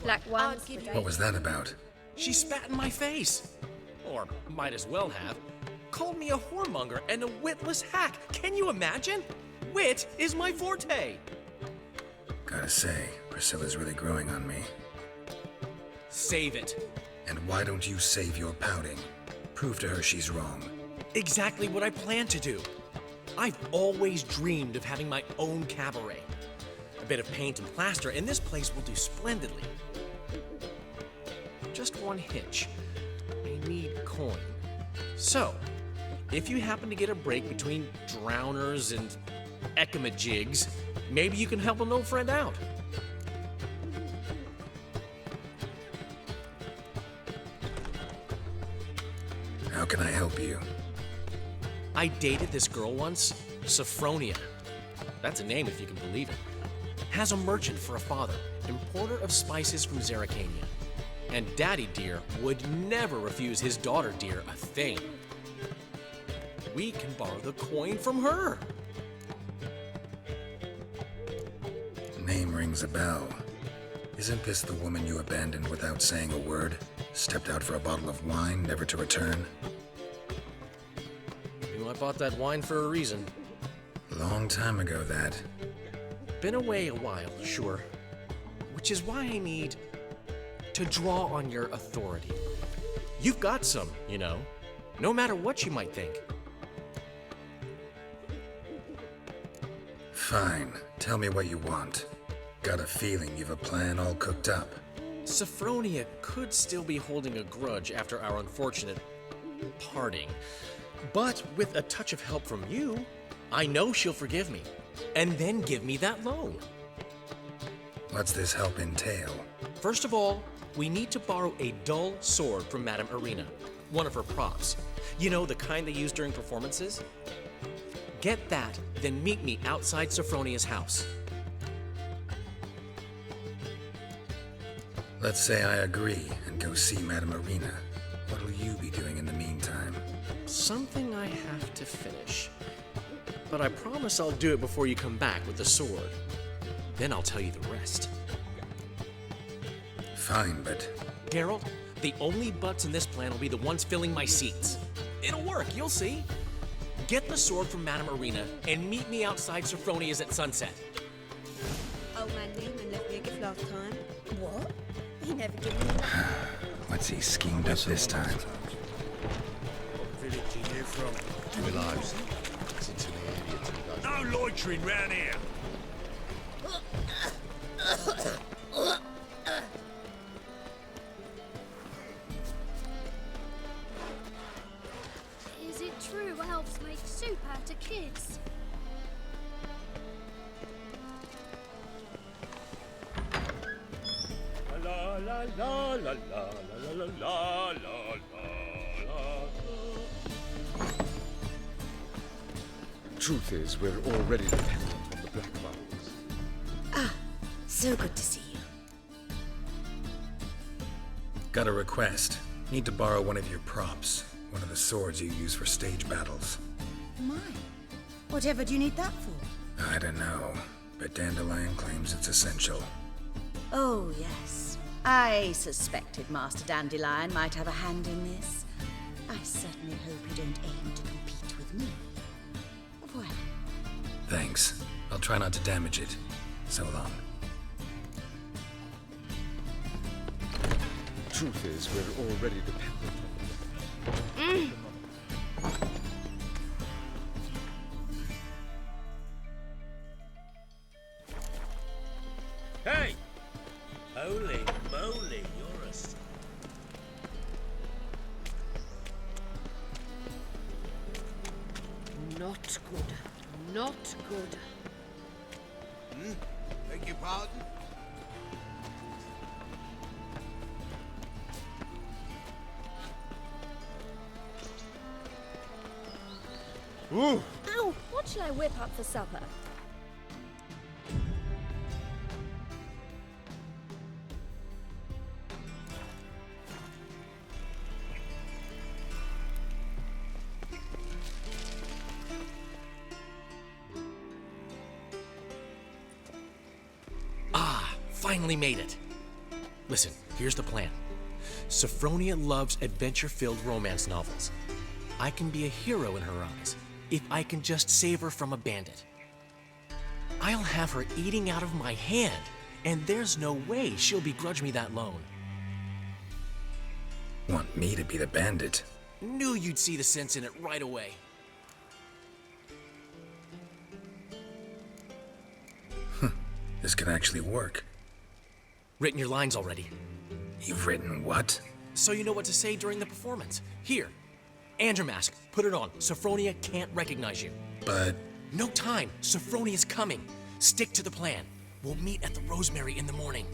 Black ones. What was that about? She spat in my face. Or might as well have. Called me a whoremonger and a witless hack. Can you imagine? Wit is my forte. Gotta say, Priscilla's really growing on me. Save it. And why don't you save your pouting? Prove to her she's wrong. Exactly what I plan to do. I've always dreamed of having my own cabaret. A bit of paint and plaster, and this place will do splendidly. Just one hitch. I need coin. So, if you happen to get a break between drowners and ekamajigs, maybe you can help an old friend out. How can I help you? I dated this girl once, Sophronia. That's a name if you can believe it. Has a merchant for a father, importer of spices from Zeracania. And Daddy Dear would never refuse his daughter Dear a thing. We can borrow the coin from her. Name rings a bell. Isn't this the woman you abandoned without saying a word? Stepped out for a bottle of wine, never to return? I bought that wine for a reason. Long time ago, that. Been away a while, sure. Which is why I need to draw on your authority. You've got some, you know, no matter what you might think. Fine. Tell me what you want. Got a feeling you've a plan all cooked up. Sophronia could still be holding a grudge after our unfortunate parting. But with a touch of help from you, I know she'll forgive me, and then give me that loan. What's this help entail? First of all, we need to borrow a dull sword from Madame Arena, one of her props. You know, the kind they use during performances? Get that, then meet me outside Sophronia's house. Let's say I agree and go see Madame Arena. What'll you be doing in the meantime? Something I have to finish. But I promise I'll do it before you come back with the sword. Then I'll tell you the rest. Fine, but... Geralt, the only butts in this plan will be the ones filling my seats. It'll work, you'll see. Get the sword from Madame Arena and meet me outside Sophronia's at sunset. Old man Newman left me a gift last time. What? He never gave me that. What's he schemed up this time? Village are you from? Willows. It's into the area 2 days. No loitering round here. Is it true elves make soup out of kids? La la la la la la la la la la. Truth is, we're already dependent on the black bubbles. Ah, so good to see you. Got a request. Need to borrow one of your props. One of the swords you use for stage battles. My, whatever do you need that for? I don't know, but Dandelion claims it's essential. Oh, yes. I suspected Master Dandelion might have a hand in this. I certainly hope you don't aim to compete with me. Well. Thanks. I'll try not to damage it. So long. Truth is, we're already dependent on the black bubbles. Hey! Holy moly, you're a... Not good. Not good. Beg your pardon? Ooh! Ow! What shall I whip up for supper? Finally made it. Listen, here's the plan. Sophronia loves adventure-filled romance novels. I can be a hero in her eyes if I can just save her from a bandit. I'll have her eating out of my hand, and there's no way she'll begrudge me that loan. Want me to be the bandit? Knew you'd see the sense in it right away. This could actually work. Written your lines already, You've written what? so you know what to say during the performance. Here, and your mask. Put it on. Sophronia can't recognize you. But No time. Sophronia's coming. Stick to the plan. We'll meet at the Rosemary in the morning.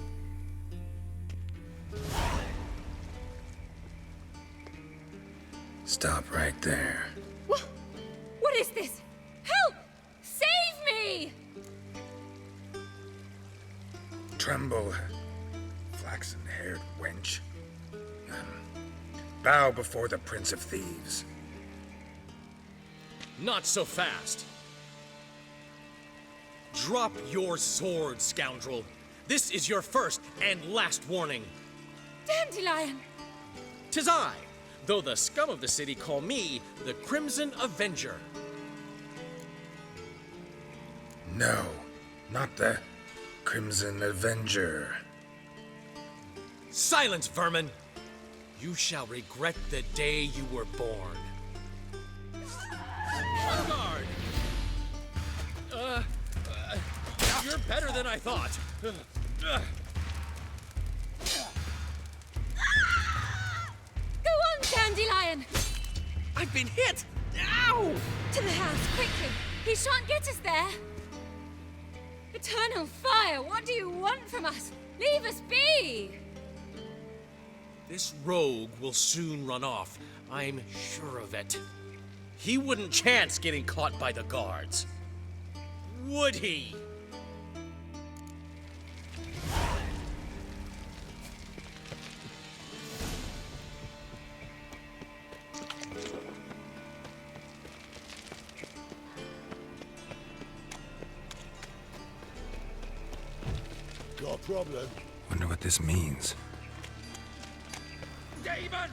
stop right there. What is this? Help! Save me! Tremble, flaxen-haired wench. Bow before the Prince of Thieves. Not so fast. Drop your sword, scoundrel. This is your first and last warning. Dandelion! 'Tis I, though the scum of the city call me the Crimson Avenger. No, not the Crimson Avenger. Silence, vermin! You shall regret the day you were born. On guard! You're better than I thought. Go on, Dandelion! I've been hit! Ow! To the house, quickly! He shan't get us there! Eternal fire, what do you want from us? Leave us be! This rogue will soon run off. I'm sure of it. He wouldn't chance getting caught by the guards. Would he? Got a problem? Wonder what this means. Demon!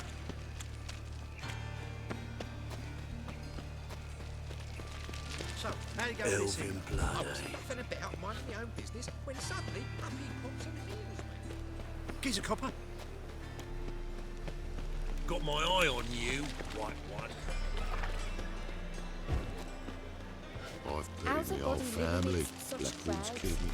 So, how you going this evening? blood, I was laughing about minding my own business when suddenly up he pops and heals me. Geezer copper. Got my eye on you, white one. I've buried the whole family. Blackwood's killed me.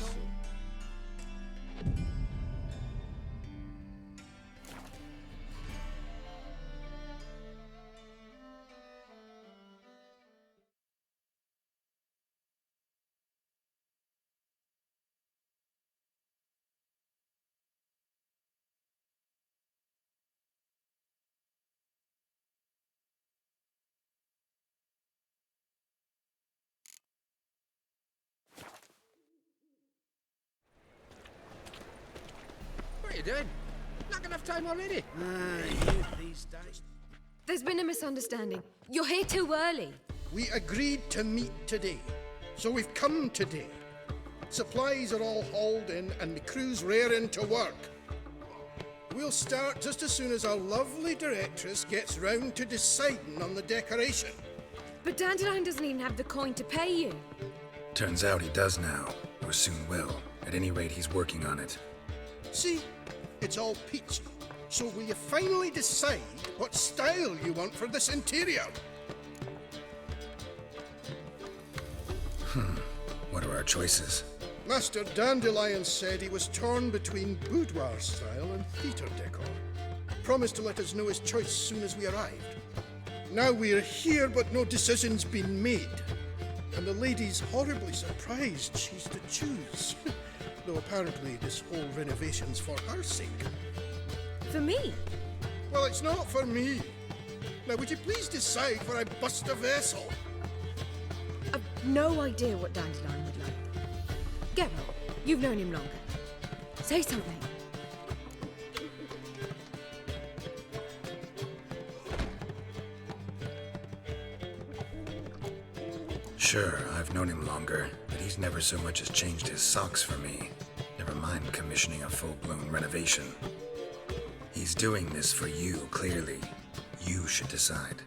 What are you doing? Not enough time already. These days. There's been a misunderstanding. You're here too early. We agreed to meet today, so we've come today. Supplies are all hauled in and the crew's raring to work. We'll start just as soon as our lovely directress gets round to deciding on the decoration. But Dandelion doesn't even have the coin to pay you. Turns out he does now, or soon will. At any rate, he's working on it. See, it's all peachy. So will you finally decide what style you want for this interior? What are our choices? Master Dandelion said he was torn between boudoir style and theatre decor. Promised to let us know his choice soon as we arrived. Now we're here, but no decision's been made. And the lady's horribly surprised she's to choose. Though apparently this whole renovation's for her sake. For me? Well, it's not for me. Now, would you please decide where I bust a vessel? I've no idea what Dandelion would like. Geralt, you've known him longer. Say something. Sure, I've known him longer, but he's never so much as changed his socks for me. Never mind commissioning a full-blown renovation. He's doing this for you, clearly. You should decide.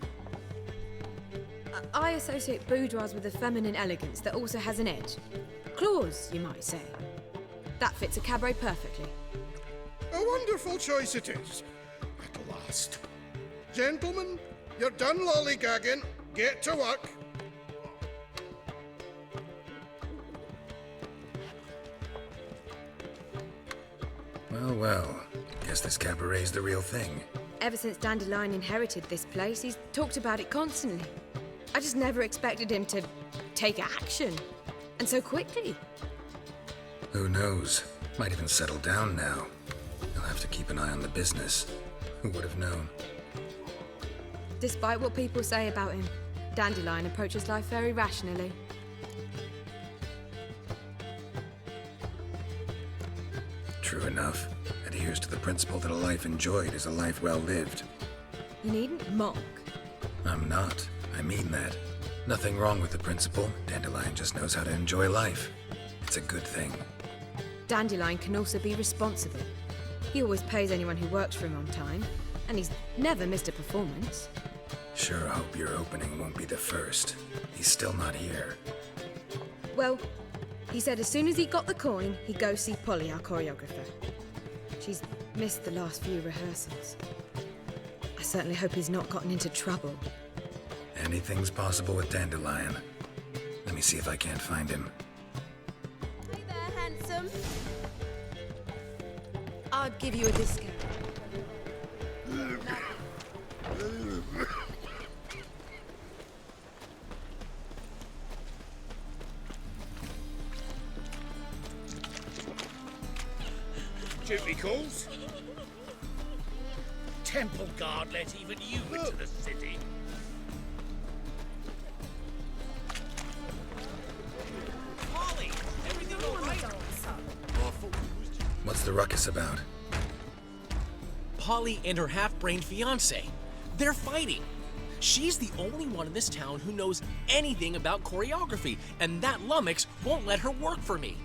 I associate boudoirs with a feminine elegance that also has an edge. Claws, you might say. That fits a cabaret perfectly. A wonderful choice it is. At last. Gentlemen, you're done lollygagging. Get to work. Well, well. Guess this cabaret's the real thing. Ever since Dandelion inherited this place, he's talked about it constantly. I just never expected him to take action. And so quickly. Who knows? Might even settle down now. He'll have to keep an eye on the business. Who would have known? Despite what people say about him, Dandelion approaches life very rationally. True enough. Adheres to the principle that a life enjoyed is a life well lived. You needn't mock. I'm not. I mean that. Nothing wrong with the principle. Dandelion just knows how to enjoy life. It's a good thing. Dandelion can also be responsible. He always pays anyone who works for him on time, and he's never missed a performance. Sure hope your opening won't be the first. He's still not here. Well, he said as soon as he got the coin, he'd go see Polly, our choreographer. She's missed the last few rehearsals. I certainly hope he's not gotten into trouble. Anything's possible with Dandelion. Let me see if I can't find him. Hey there, handsome. I'd give you a discount. Duty calls. Temple guard let even you into the city. Polly, everything all right? What's the ruckus about? Polly and her half-brained fiancé. They're fighting. She's the only one in this town who knows anything about choreography, and that lummox won't let her work for me.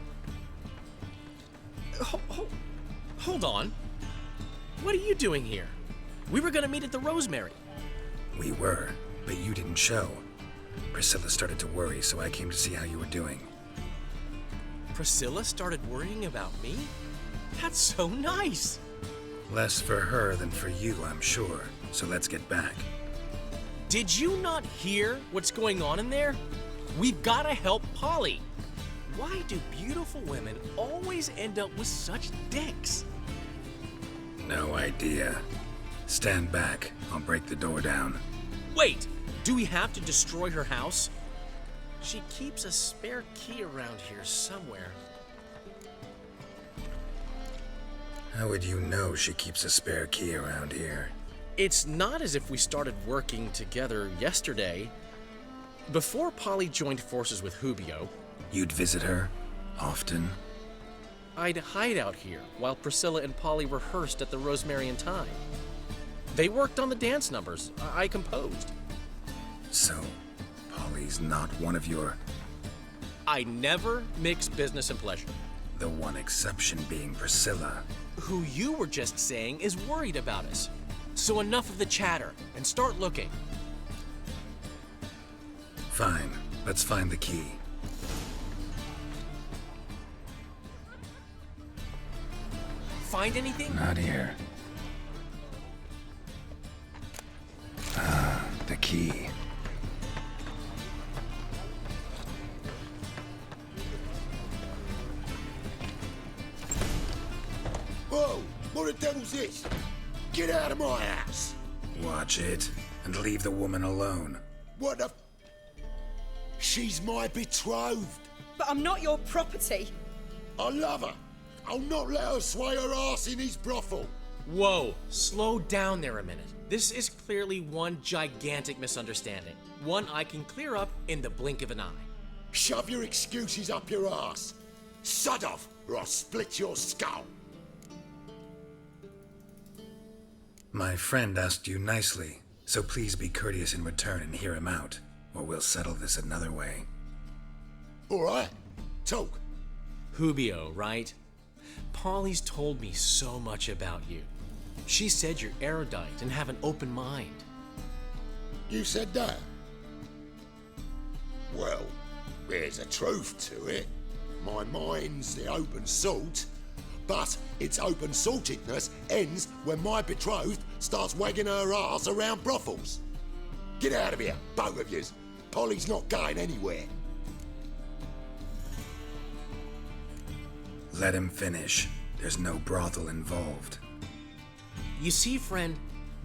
Hold on. What are you doing here? We were gonna meet at the Rosemary. We were, but you didn't show. Priscilla started to worry, so I came to see how you were doing. Priscilla started worrying about me? That's so nice. Less for her than for you, I'm sure. So let's get back. Did you not hear what's going on in there? We've gotta help Polly. Why do beautiful women always end up with such dicks? No idea. Stand back. I'll break the door down. Wait! Do we have to destroy her house? She keeps a spare key around here somewhere. How would you know she keeps a spare key around here? It's not as if we started working together yesterday. Before Polly joined forces with Hubio, You'd visit her? Often? I'd hide out here while Priscilla and Polly rehearsed at the Rosemary and Thyme. They worked on the dance numbers I composed. So, Polly's not one of your... I never mix business and pleasure. The one exception being Priscilla. Who you were just saying is worried about us. So enough of the chatter and start looking. Fine. Let's find the key. Find anything? Not here. Ah, the key. Whoa! What the devil's this? Get out of my house! Watch it, and leave the woman alone. What the... She's my betrothed. But I'm not your property. I love her. I'll not let her sway her ass in his brothel. Whoa, slow down there a minute. This is clearly one gigantic misunderstanding. One I can clear up in the blink of an eye. Shove your excuses up your ass. Sod off, or I'll split your skull. My friend asked you nicely, so please be courteous in return and hear him out, or we'll settle this another way. All right, talk. Hubio, right? Polly's told me so much about you. She said you're erudite and have an open mind. You said that? Well, there's a truth to it. My mind's the open salt, but its open saltedness ends when my betrothed starts wagging her ass around brothels. Get out of here, both of yous. Polly's not going anywhere. Let him finish. There's no brothel involved. You see, friend,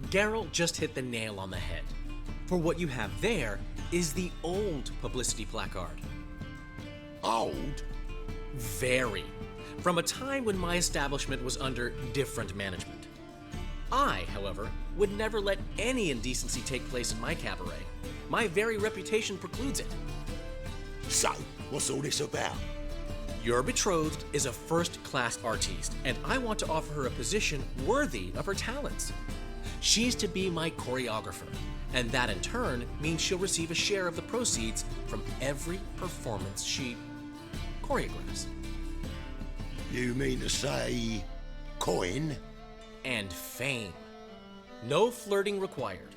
Geralt just hit the nail on the head. For what you have there is the old publicity placard. Old? Very. From a time when my establishment was under different management. I, however, would never let any indecency take place in my cabaret. My very reputation precludes it. So, what's all this about? Your betrothed is a first-class artiste, and I want to offer her a position worthy of her talents. She's to be my choreographer, and that in turn means she'll receive a share of the proceeds from every performance she choreographs. You mean to say coin? And fame. No flirting required.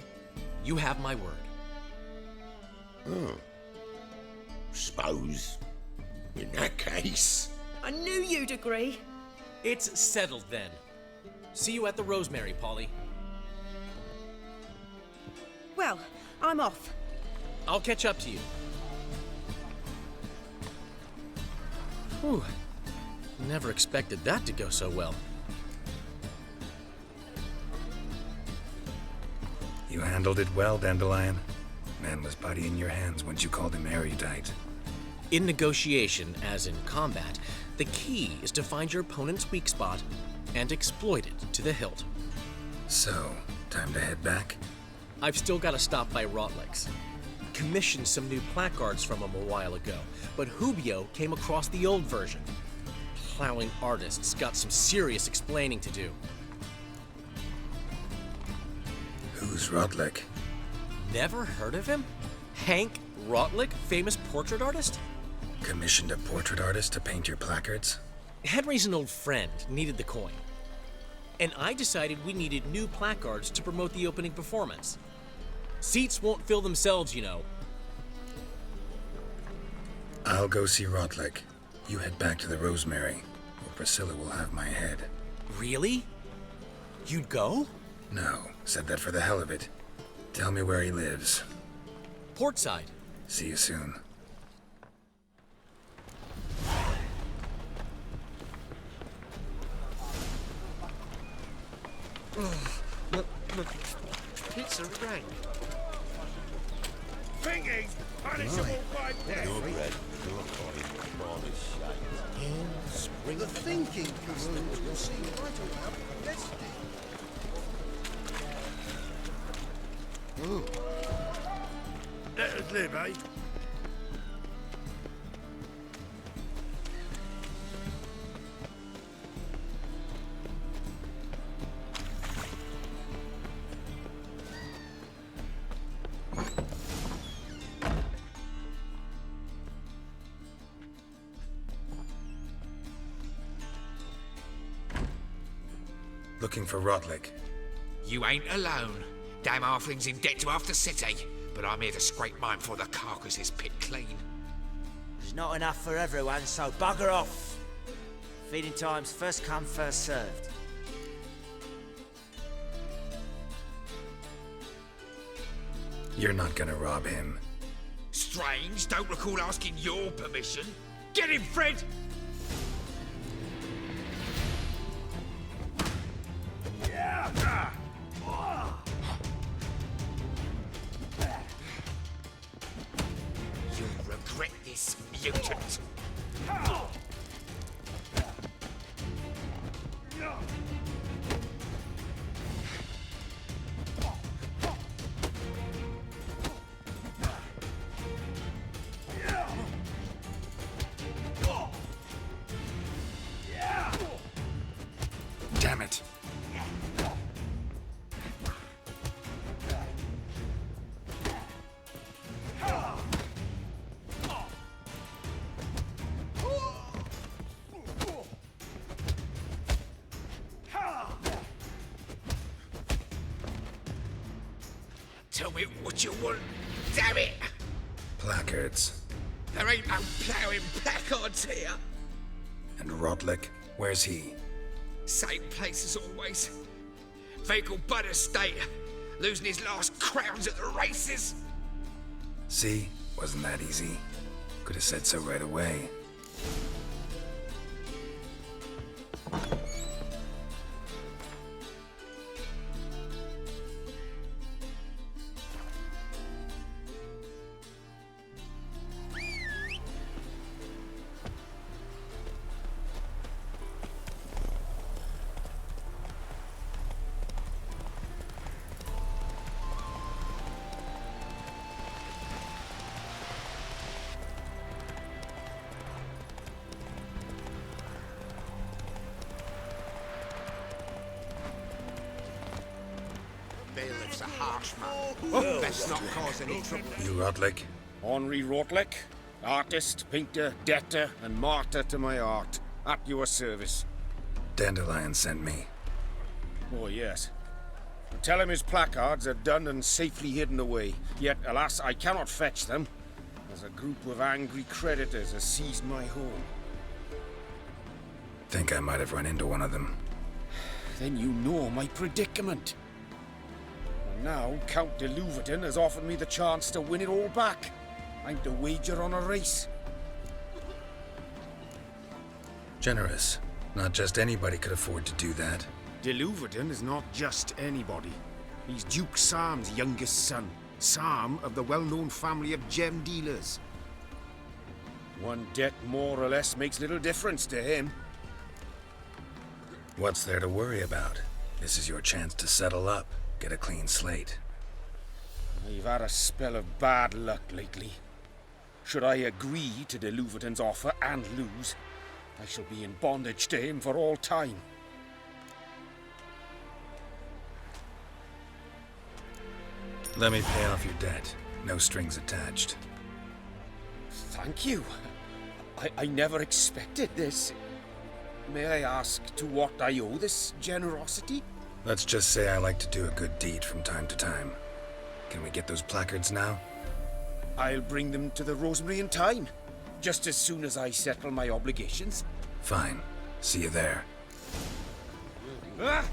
You have my word. Suppose, in that case... I knew you'd agree. It's settled then. See you at the Rosemary, Polly. Well, I'm off. I'll catch up to you. Whew. Never expected that to go so well. You handled it well, Dandelion. Man was putty in your hands once you called him erudite. In negotiation, as in combat, the key is to find your opponent's weak spot and exploit it to the hilt. So, time to head back? I've still got to stop by Rotlick's. Commissioned some new placards from him a while ago, but Hubio came across the old version. Plowing artists got some serious explaining to do. Who's Rotlick? Never heard of him? Hank Rotlick, famous portrait artist? Commissioned a portrait artist to paint your placards? Henry's an old friend, needed the coin. And I decided we needed new placards to promote the opening performance. Seats won't fill themselves, you know. I'll go see Rotlick. You head back to the Rosemary, or Priscilla will have my head. Really? You'd go? No, said that for the hell of it. Tell me where he lives. Portside. See you soon. It's a rank. Thingy! Punishable by death! Your bread, your coin, spring The thinking customs will see right about yesterday. Let us live, eh? Looking for Rotlick. You ain't alone. Damn halfling's in debt to half the city, but I'm here to scrape mine before the carcass is picked clean. There's not enough for everyone, so bugger off. Feeding time's first come, first served. You're not gonna rob him. Strange, don't recall asking your permission. Get him, Fred! You'll regret this, mutant. me what you want. Damn it! Placards. There ain't no ploughing placards here. And Rodlick, where's he? Same place as always. Vehicle butter state. Losing his last crowns at the races. See? Wasn't that easy? Could have said so right away. Bailiff's a harsh man. Best not cause any trouble. You Rodlick? Henri Rodlick, artist, painter, debtor, and martyr to my art. At your service. Dandelion sent me. Oh, yes. Tell him his placards are done and safely hidden away. Yet, alas, I cannot fetch them, as a group of angry creditors has seized my home. Think I might have run into one of them. Then you know my predicament. And now, Count de Louverton has offered me the chance to win it all back. I'm to wager on a race. Generous. Not just anybody could afford to do that. De Louverton is not just anybody. He's Duke Sam's youngest son. Sam of the well-known family of gem dealers. One debt more or less makes little difference to him. What's there to worry about? This is your chance to settle up, get a clean slate. I've had a spell of bad luck lately. Should I agree to de Louverton's offer and lose, I shall be in bondage to him for all time. Let me pay off your debt. No strings attached. Thank you. I never expected this. May I ask to what I owe this generosity? Let's just say I like to do a good deed from time to time. Can we get those placards now? I'll bring them to the Rosemary in time. Just as soon as I settle my obligations. Fine. See you there. Ah!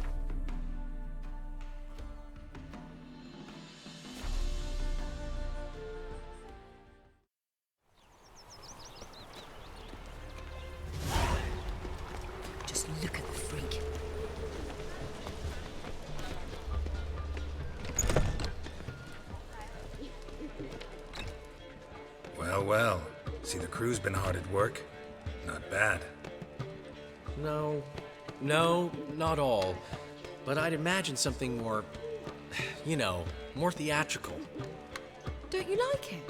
Just look at the freak. Well, well. See, the crew's been hard at work. Not bad. No, not all. But I'd imagine something more, more theatrical. Don't you like it?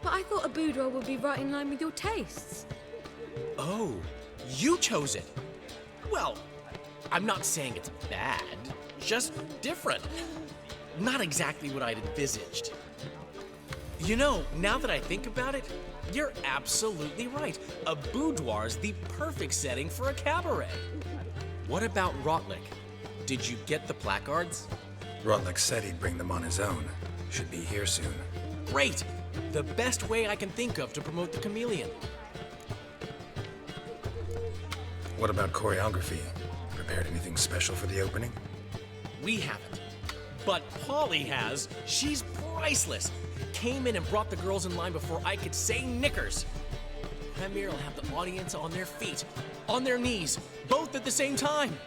But I thought a boudoir would be right in line with your tastes. Oh, you chose it. Well, I'm not saying it's bad, just different. Not exactly what I'd envisaged. Now that I think about it, you're absolutely right. A boudoir's the perfect setting for a cabaret. What about Rodlick? Did you get the placards? Rodlick said he'd bring them on his own. Should be here soon. Great! The best way I can think of to promote the chameleon. What about choreography? Prepared anything special for the opening? We haven't. But Polly has. She's priceless. Came in and brought the girls in line before I could say knickers. Premiere will have the audience on their feet, on their knees, both at the same time.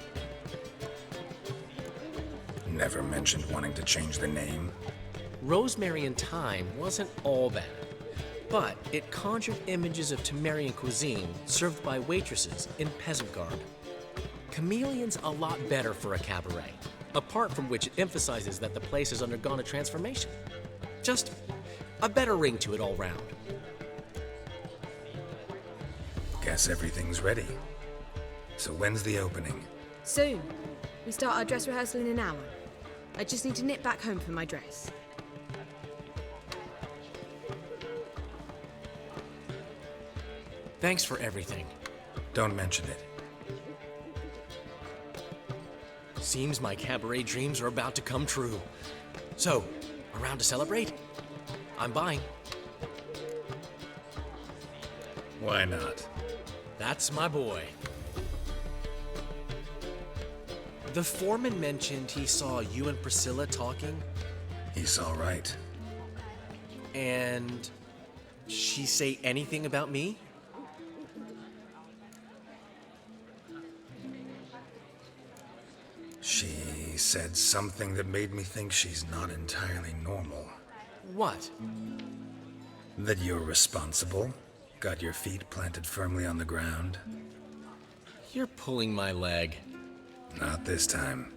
Never mentioned wanting to change the name. Rosemary in Time wasn't all bad, but it conjured images of Temerian cuisine served by waitresses in peasant garb. Chameleon's a lot better for a cabaret, apart from which it emphasizes that the place has undergone a transformation. Just a better ring to it all round. Guess everything's ready. So when's the opening? Soon. We start our dress rehearsal in an hour. I just need to nip back home for my dress. Thanks for everything. Don't mention it. Seems my cabaret dreams are about to come true. So, Around to celebrate? I'm buying. Why not? That's my boy. The foreman mentioned he saw you and Priscilla talking. He's all right. And she say anything about me? She said something that made me think she's not entirely normal. What? That you're responsible, got your feet planted firmly on the ground. You're pulling my leg. Not this time.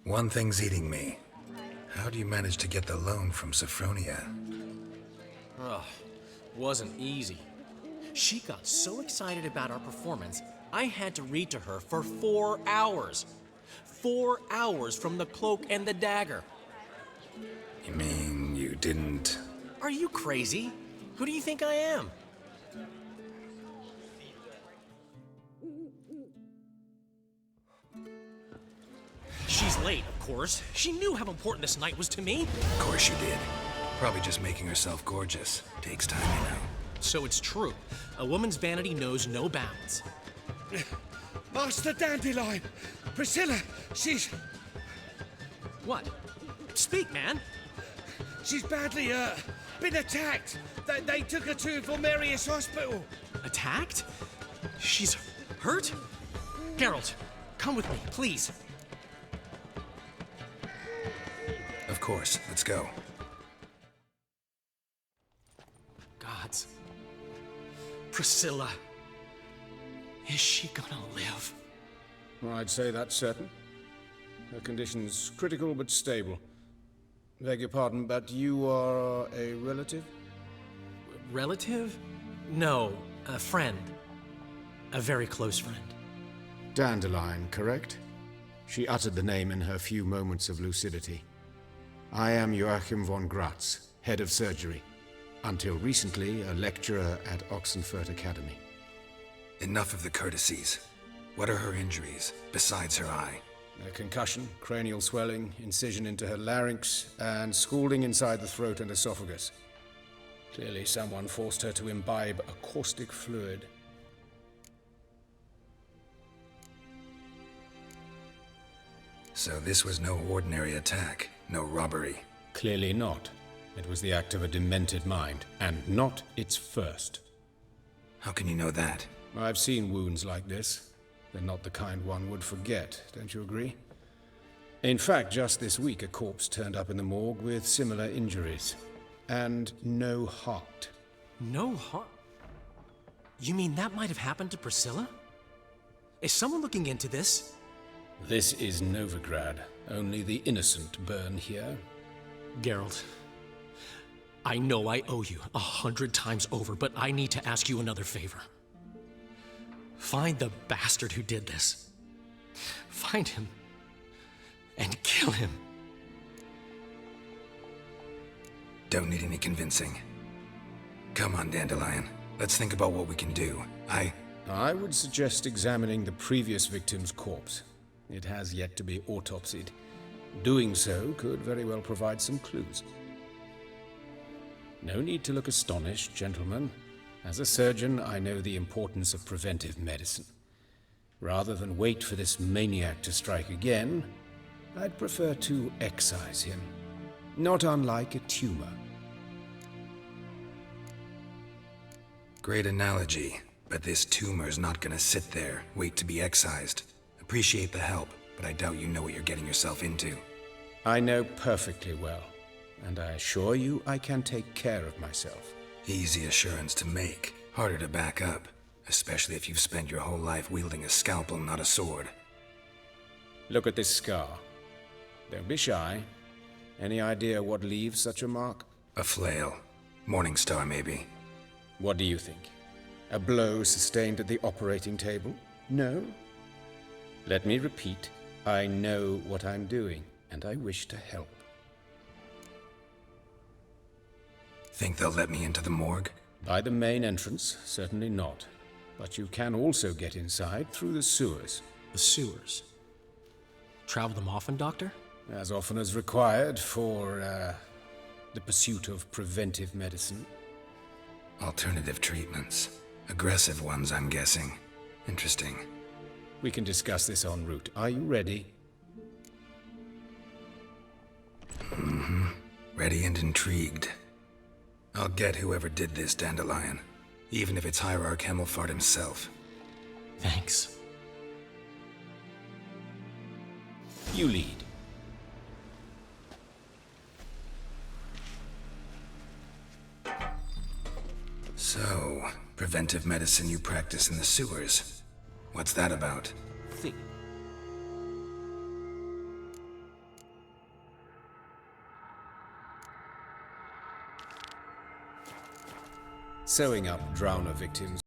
One thing's eating me. How do you manage to get the loan from Sophronia? Ugh, wasn't easy. She got so excited about our performance, I had to read to her for 4 hours. 4 hours from the cloak and the dagger. You mean you didn't... Are you crazy? Who do you think I am? She's late, of course. She knew how important this night was to me. Of course she did. Probably just making herself gorgeous. Takes time, you know. So it's true. A woman's vanity knows no bounds. Master Dandelion! Priscilla, she's... What? Speak, man. She's badly, been attacked. They took her to Vulmerius Hospital. Attacked? She's hurt? Geralt, come with me, please. Of course, let's go. Gods. Priscilla. Is she gonna live? Well, I'd say that's certain. Her condition's critical but stable. Beg your pardon, but you are a relative? Relative? No, a friend. A very close friend. Dandelion, correct? She uttered the name in her few moments of lucidity. I am Joachim von Gratz, head of surgery. Until recently, a lecturer at Oxenfurt Academy. Enough of the courtesies. What are her injuries, besides her eye? A concussion, cranial swelling, incision into her larynx, and scalding inside the throat and esophagus. Clearly someone forced her to imbibe a caustic fluid. So this was no ordinary attack, no robbery. Clearly not. It was the act of a demented mind, and not its first. How can you know that? I've seen wounds like this. They're not the kind one would forget, don't you agree? In fact, just this week, a corpse turned up in the morgue with similar injuries. And no heart. No heart? You mean that might have happened to Priscilla? Is someone looking into this? This is Novigrad. Only the innocent burn here. Geralt, I know I owe you 100 times over, but I need to ask you another favor. Find the bastard who did this. Find him and kill him. Don't need any convincing. Come on, Dandelion. Let's think about what we can do. I would suggest examining the previous victim's corpse. It has yet to be autopsied. Doing so could very well provide some clues. No need to look astonished, gentlemen. As a surgeon, I know the importance of preventive medicine. Rather than wait for this maniac to strike again, I'd prefer to excise him. Not unlike a tumor. Great analogy, but this tumor's not gonna sit there, wait to be excised. Appreciate the help, but I doubt you know what you're getting yourself into. I know perfectly well, and I assure you I can take care of myself. Easy assurance to make, harder to back up, especially if you've spent your whole life wielding a scalpel, not a sword. Look at this scar. Don't be shy. Any idea what leaves such a mark? A flail. Morningstar, maybe. What do you think? A blow sustained at the operating table? No? Let me repeat. I know what I'm doing, and I wish to help. Think they'll let me into the morgue? By the main entrance, certainly not. But you can also get inside through the sewers. The sewers. Travel them often, Doctor? As often as required for, the pursuit of preventive medicine. Alternative treatments. Aggressive ones, I'm guessing. Interesting. We can discuss this en route. Are you ready? Mm-hmm. Ready and intrigued. I'll get whoever did this, Dandelion. Even if it's Hierarch Hemmelfart himself. Thanks. You lead. So, preventive medicine you practice in the sewers. What's that about? Think. Sewing up drowner victims